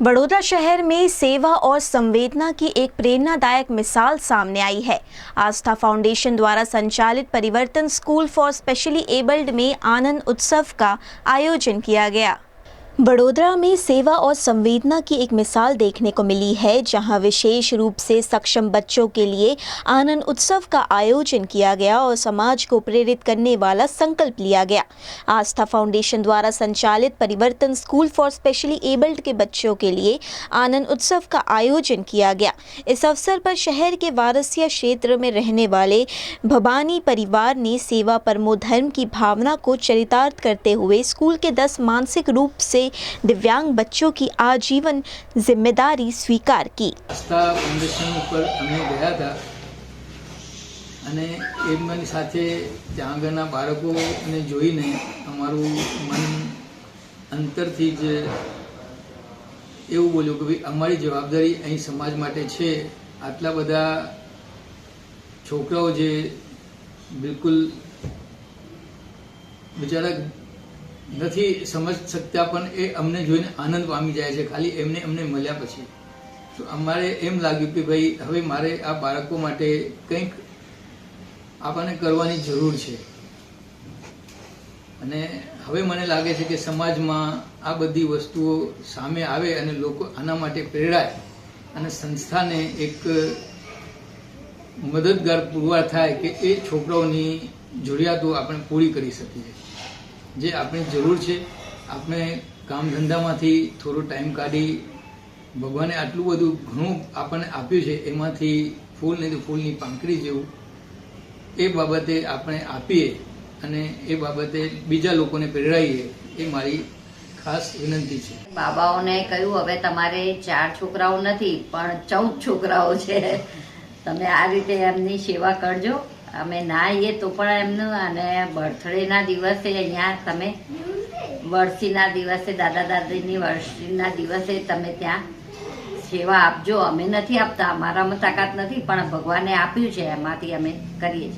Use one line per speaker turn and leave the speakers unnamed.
बड़ौदा शहर में सेवा और संवेदना की एक प्रेरणादायक मिसाल सामने आई है। आस्था फाउंडेशन द्वारा संचालित परिवर्तन स्कूल फॉर स्पेशली एबल्ड में आनंद उत्सव का आयोजन किया गया। बड़ोदरा में सेवा और संवेदना की एक मिसाल देखने को मिली है, जहां विशेष रूप से सक्षम बच्चों के लिए आनंद उत्सव का आयोजन किया गया और समाज को प्रेरित करने वाला संकल्प लिया गया। आस्था फाउंडेशन द्वारा संचालित परिवर्तन स्कूल फॉर स्पेशली एबल्ड के बच्चों के लिए आनंद उत्सव का आयोजन किया गया। इस अवसर पर शहर के वारसिया क्षेत्र में रहने वाले भवानी परिवार ने सेवा परमो धर्म की भावना को चरितार्थ करते हुए स्कूल के 10 मानसिक रूप से दिव्यांग बच्चों की आजीवन जिम्मेदारी स्वीकार की।
आस्था फाउंडेशन पर અમે ગયા હતા અને એમની સાથે ત્યાં આગળના બાળકોને જોઈને અમારું મન અંતરથી જ એવું બોલ્યું કે ભાઈ અમારી જવાબદારી અહીં સમાજ માટે છે। આટલા બધા છોકરાઓ જે બિલકુલ બિચારા નથી સમજ શકતા પણ એ અમને જોઈને આનંદ પામી જાય છે ખાલી અમને મળ્યા પછી। તો અમારે એમ લાગ્યું કે ભાઈ હવે મારે આ બાળકો માટે કંઈક આપણને કરવાની જરૂર છે અને હવે મને લાગે છે કે સમાજમાં આ બધી વસ્તુઓ સામે આવે અને લોકો આના માટે પ્રેરાય અને સંસ્થાને એક મદદગાર પુરવાર થાય કે એ છોકરાઓની જરૂરિયાતો આપણે પૂરી કરી શકીએ। જે આપણી જરૂર છે, આપણે કામ ધંધામાંથી થોડો ટાઈમ કાઢી ભગવાને આટલું બધું ઘણું આપણને આપ્યું છે, એમાંથી ફૂલ નહીં તો ફૂલની પાંખડી જેવું એ બાબતે આપણે આપીએ અને એ બાબતે બીજા લોકોને પ્રેરાઈએ, એ મારી ખાસ વિનંતી છે।
બાબાઓને કહ્યું હવે તમારે 4 છોકરાઓ નથી પણ 14 છોકરાઓ છે, તમે આ રીતે એમની સેવા કરજો। અમે ના આવીએ તો પણ એમનું અને બર્થડેના દિવસે અહીંયા તમે વર્ષીના દિવસે દાદા દાદીની વર્ષીના દિવસે તમે ત્યાં સેવા આપજો। અમે નથી આપતા, અમારામાં તાકાત નથી પણ ભગવાને આપ્યું છે, એમાંથી અમે કરીએ છીએ।